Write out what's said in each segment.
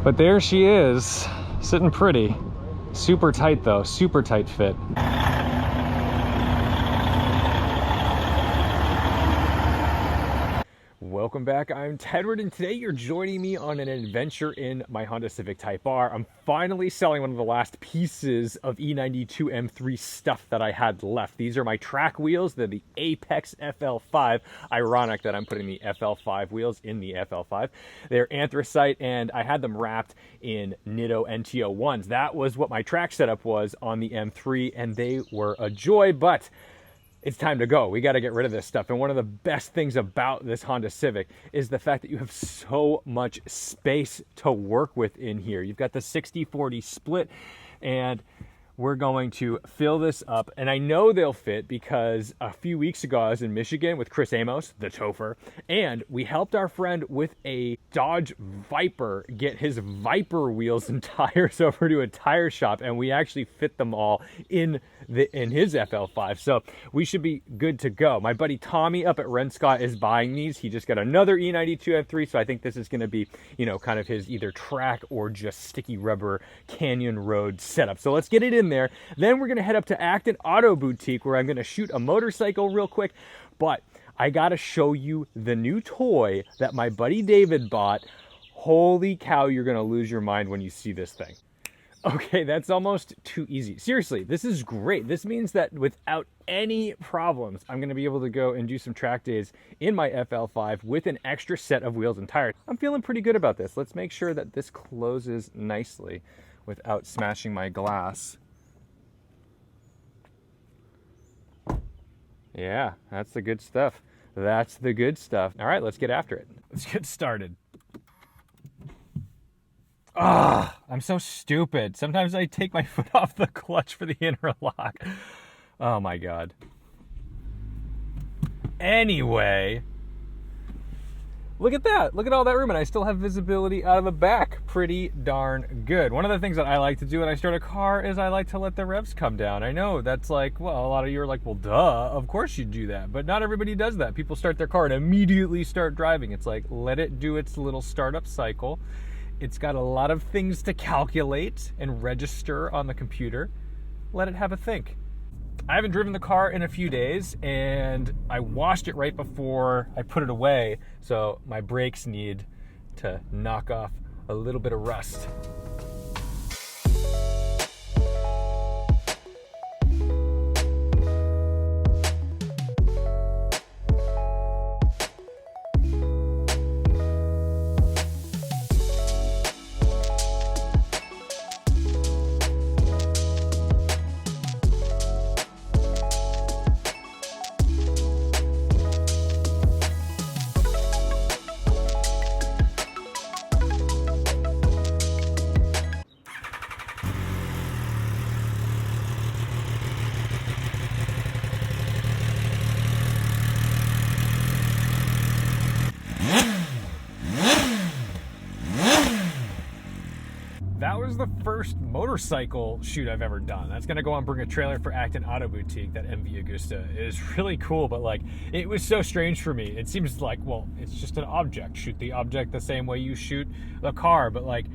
But there she is, sitting pretty. Super tight though, super tight fit. Welcome back, I'm Tedward, and today you're joining me on an adventure in my Honda Civic Type R. I'm finally selling one of the last pieces of E92 M3 stuff that I had left. These are my track wheels. They're the Apex FL5. Ironic that I'm putting the FL5 wheels in the FL5. They're anthracite, and I had them wrapped in Nitto NTO1s. That was what my track setup was on the M3, and they were a joy, but it's time to go. We got to get rid of this stuff. And one of the best things about this Honda Civic is the fact that you have so much space to work with in here. You've got the 60-40 split, and we're going to fill this up. And I know they'll fit because a few weeks ago I was in Michigan with Chris Amos, the Topher, and we helped our friend with a Dodge Viper get his Viper wheels and tires over to a tire shop, and we actually fit them all in his FL5, so we should be good to go. My buddy Tommy up at Renegade is buying these. He just got another E92 M3, so I think this is going to be, you know, kind of his either track or just sticky rubber canyon road setup. So let's get it in there. Then we're going to head up to Acton Auto Boutique, where I'm going to shoot a motorcycle real quick, but I got to show you the new toy that my buddy David bought. Holy cow, you're going to lose your mind when you see this thing. Okay, that's almost too easy. Seriously, this is great. This means that without any problems, I'm going to be able to go and do some track days in my FL5 with an extra set of wheels and tires. I'm feeling pretty good about this. Let's make sure that this closes nicely without smashing my glass. Yeah, that's the good stuff. That's the good stuff. All right, let's get after it. Let's get started. Ah, I'm so stupid. Sometimes I take my foot off the clutch for the interlock. Oh my God. Anyway, look at that. Look at all that room, and I still have visibility out of the back. Pretty darn good. One of the things that I like to do when I start a car is I like to let the revs come down. I know that's like, well, a lot of you are like, well, duh, of course you do that. But not everybody does that. People start their car and immediately start driving. It's like, let it do its little startup cycle. It's got a lot of things to calculate and register on the computer. Let it have a think. I haven't driven the car in a few days, and I washed it right before I put it away, so my brakes need to knock off a little bit of rust. That was the first motorcycle shoot I've ever done. That's gonna go on Bring a Trailer for Acton Auto Boutique, that MV Agusta. It is really cool, but like, it was so strange for me. It seems like, well, it's just an object. Shoot the object the same way you shoot a car, but like,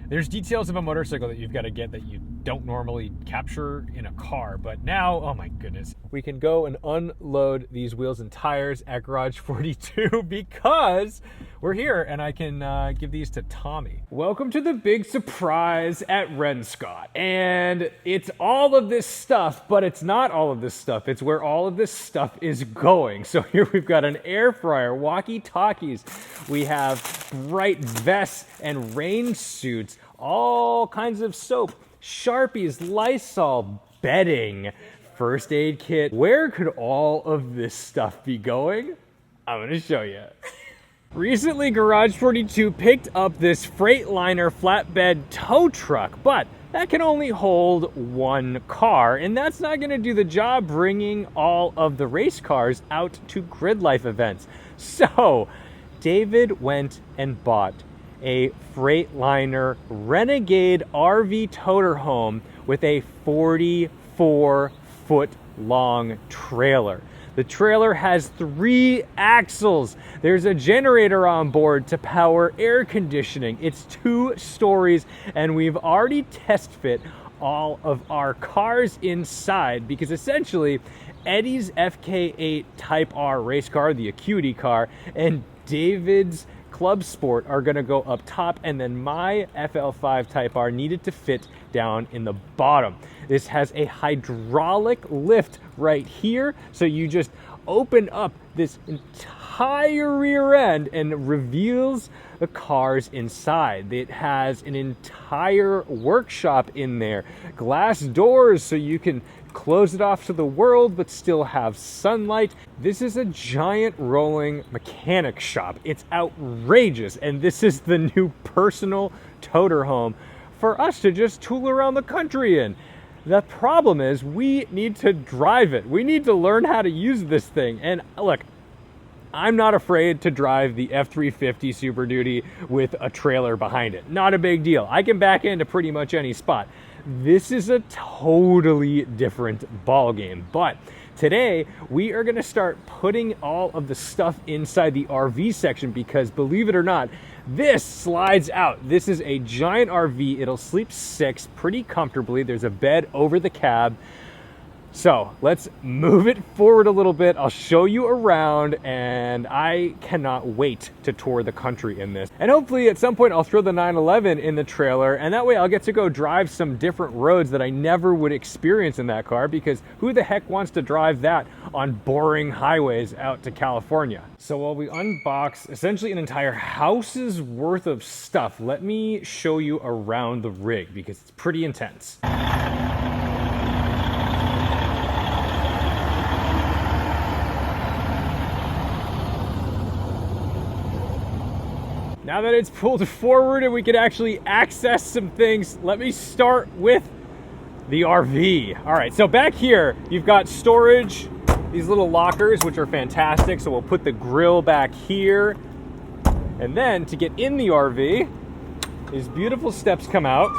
there's details of a motorcycle that you've got to get that you don't normally capture in a car. But now, oh my goodness, we can go and unload these wheels and tires at Garage 42 because we're here and I can give these to Tommy. Welcome to the big surprise at Renegade. And it's all of this stuff, but it's not all of this stuff. It's where all of this stuff is going. So here we've got an air fryer, walkie-talkies. We have bright vests and rain suits, all kinds of soap, Sharpies, Lysol, bedding, first aid kit. Where could all of this stuff be going? I'm gonna show you. Recently, Garage 42 picked up this Freightliner flatbed tow truck, but that can only hold one car, and that's not gonna do the job bringing all of the race cars out to Gridlife events. So, David went and bought a Freightliner Renegade RV toter home with a 44-foot long trailer. The trailer has 3 axles. There's a generator on board to power air conditioning. It's 2 stories, and we've already test fit all of our cars inside, because essentially Eddie's FK8 Type R race car, the Acuity car, and David's Club Sport are going to go up top, and then my FL5 Type R needed to fit down in the bottom. This has a hydraulic lift right here, so you just open up this entire rear end and reveals the cars inside. It has an entire workshop in there, glass doors so you can close it off to the world but still have sunlight. This is a giant rolling mechanic shop. It's outrageous, and this is the new personal toter home for us to just tool around the country in. The problem is we need to drive it. We need to learn how to use this thing. And look, I'm not afraid to drive the F350 Super Duty with a trailer behind it. Not a big deal. I can back into pretty much any spot. This is a totally different ball game. But today we are going to start putting all of the stuff inside the RV section, because believe it or not, this slides out. This is a giant RV. It'll sleep 6 pretty comfortably. There's a bed over the cab. So let's move it forward a little bit. I'll show you around, and I cannot wait to tour the country in this. And hopefully at some point I'll throw the 911 in the trailer, and that way I'll get to go drive some different roads that I never would experience in that car, because who the heck wants to drive that on boring highways out to California? So while we unbox essentially an entire house's worth of stuff, let me show you around the rig, because it's pretty intense. Now that it's pulled forward and we can actually access some things, let me start with the RV. All right, so back here, you've got storage, these little lockers, which are fantastic. So we'll put the grill back here. And then to get in the RV, these beautiful steps come out.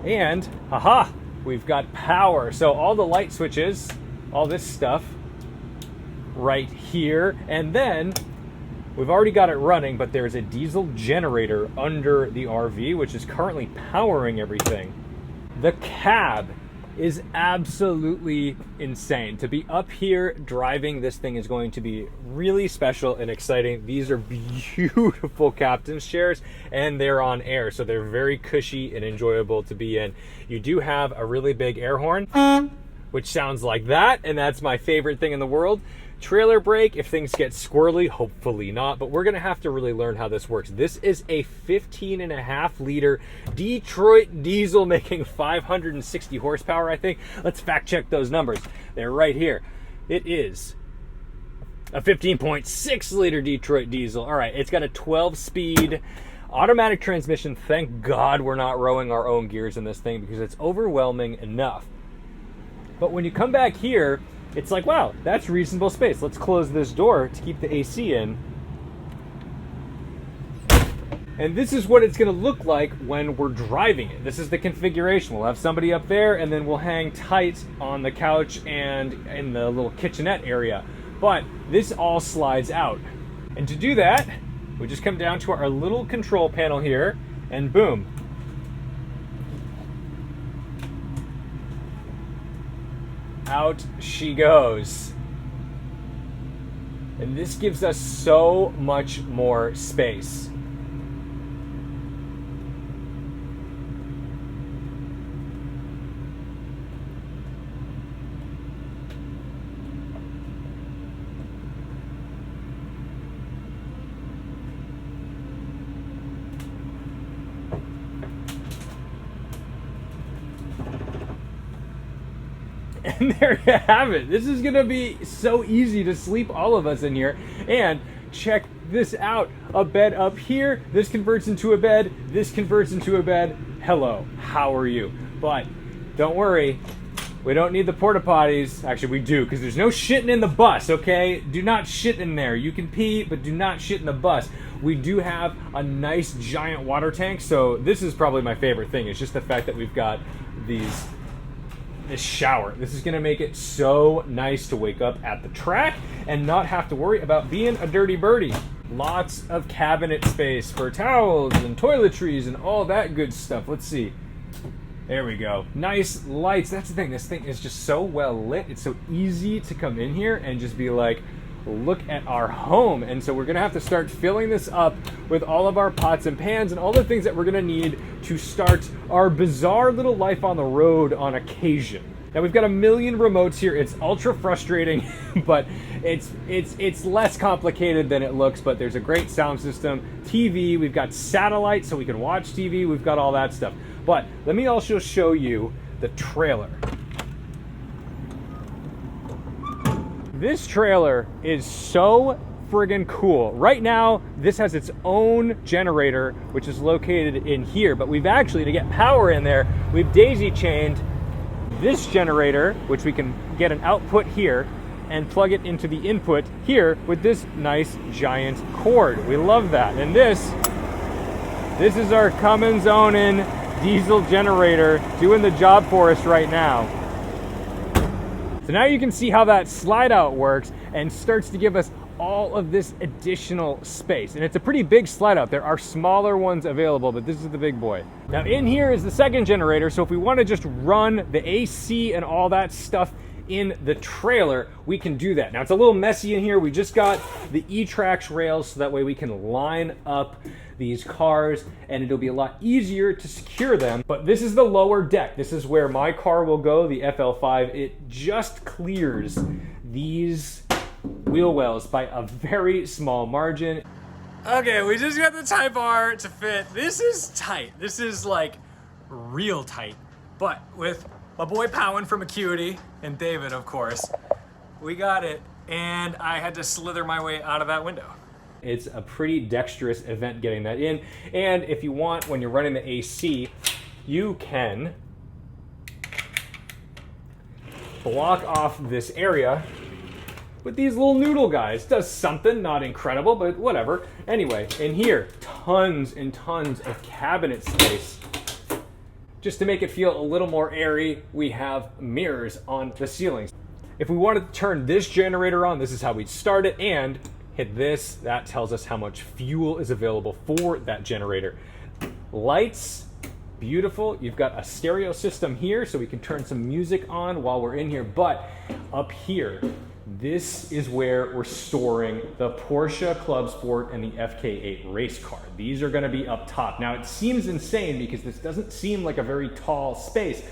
And, haha, we've got power. So all the light switches, all this stuff right here. And then we've already got it running, but there's a diesel generator under the RV, which is currently powering everything. The cab is absolutely insane. To be up here driving this thing is going to be really special and exciting. These are beautiful captain's chairs, and they're on air, so they're very cushy and enjoyable to be in. You do have a really big air horn, which sounds like that, and that's my favorite thing in the world. Trailer brake, if things get squirrely, hopefully not, but we're gonna have to really learn how this works. This is a 15.5 liter Detroit diesel making 560 horsepower, I think. Let's fact check those numbers. They're right here. It is a 15.6 liter Detroit diesel. All right, it's got a 12-speed automatic transmission. Thank God we're not rowing our own gears in this thing, because it's overwhelming enough. But when you come back here, it's like, wow, that's reasonable space. Let's close this door to keep the AC in. And this is what it's going to look like when we're driving it. This is the configuration. We'll have somebody up there, and then we'll hang tight on the couch and in the little kitchenette area. But this all slides out. And to do that, we just come down to our little control panel here, and boom. Out she goes. And this gives us so much more space. And there you have it. This is gonna be so easy to sleep all of us in here. And check this out. A bed up here, this converts into a bed, this converts into a bed. Hello, how are you? But don't worry, we don't need the porta potties. Actually, we do, because there's no shitting in the bus, okay? Do not shit in there. You can pee, but do not shit in the bus. We do have a nice giant water tank, so this is probably my favorite thing. It's just the fact that we've got these this shower. This is gonna make it so nice to wake up at the track and not have to worry about being a dirty birdie. Lots of cabinet space for towels and toiletries and all that good stuff. Let's see. There we go. Nice lights. That's the thing. This thing is just so well lit. It's so easy to come in here and just be like, look at our home. And so we're gonna have to start filling this up with all of our pots and pans and all the things that we're gonna need to start our bizarre little life on the road on occasion. Now we've got a million remotes here. It's ultra frustrating, but it's less complicated than it looks. But there's a great sound system, TV. We've got satellite so we can watch TV. We've got all that stuff. But let me also show you the trailer. This trailer is so friggin' cool. Right now, this has its own generator, which is located in here, but we've actually, to get power in there, we've daisy chained this generator, which we can get an output here and plug it into the input here with this nice giant cord. We love that. And this is our Cummins Onin diesel generator doing the job for us right now. So now you can see how that slide out works and starts to give us all of this additional space. And it's a pretty big slide out. There are smaller ones available, but this is the big boy. Now in here is the second generator. So if we want to just run the AC and all that stuff in the trailer, we can do that. Now it's a little messy in here. We just got the E-Trax rails so that way we can line up these cars and it'll be a lot easier to secure them. But this is the lower deck. This is where my car will go, the FL5. It just clears these wheel wells by a very small margin. Okay, we just got the Type R to fit. This is tight. This is like real tight. But with my boy Powen from Acuity and David, of course, we got it. And I had to slither my way out of that window. It's a pretty dexterous event getting that in. And if you want, when you're running the AC, you can block off this area with these little noodle guys. Does something, not incredible, but whatever. Anyway, in here, tons and tons of cabinet space. Just to make it feel a little more airy, we have mirrors on the ceilings. If we wanted to turn this generator on, this is how we'd start it, and hit this. That tells us how much fuel is available for that generator. Lights, beautiful. You've got a stereo system here, so we can turn some music on while we're in here. But up here, this is where we're storing the Porsche Club Sport and the FK8 race car. These are gonna be up top. Now it seems insane because this doesn't seem like a very tall space.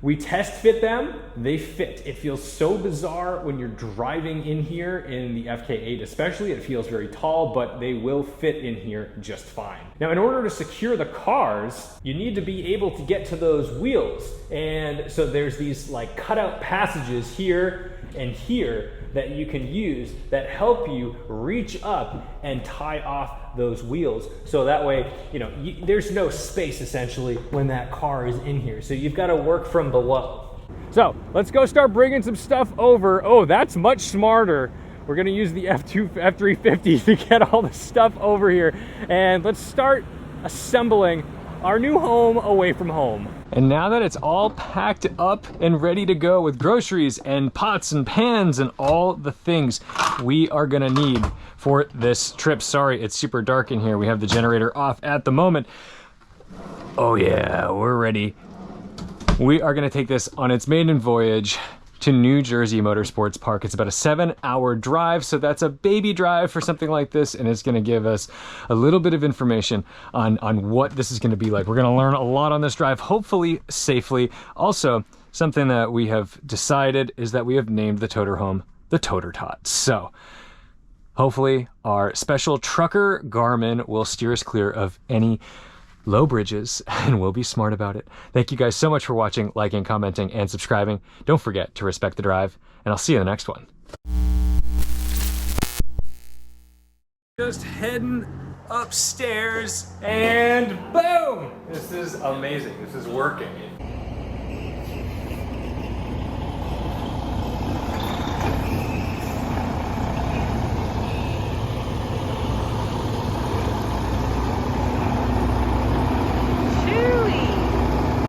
We test fit them, they fit. It feels so bizarre when you're driving in here in the FK8 especially. It feels very tall, but they will fit in here just fine. Now in order to secure the cars, you need to be able to get to those wheels. And so there's these like cutout passages here and here that you can use that help you reach up and tie off those wheels. So that way, you know, there's no space essentially when that car is in here. So you've got to work from below. So let's go start bringing some stuff over. Oh, that's much smarter. We're gonna use the F350 to get all the stuff over here. And let's start assembling our new home away from home. And now that it's all packed up and ready to go with groceries and pots and pans and all the things we are gonna need for this trip. Sorry, it's super dark in here. We have the generator off at the moment. Oh yeah, we're ready. We are gonna take this on its maiden voyage to New Jersey Motorsports Park. It's about a 7-hour drive, so that's a baby drive for something like this, and it's gonna give us a little bit of information on what this is gonna be like. We're gonna learn a lot on this drive, hopefully safely. Also, something that we have decided is that we have named the Toter home the Toter Tot. So, hopefully our special trucker Garmin will steer us clear of any low bridges, and we'll be smart about it. Thank you guys so much for watching, liking, commenting, and subscribing. Don't forget to respect the drive, and I'll see you in the next one. Just heading upstairs, and boom! This is amazing. This is working.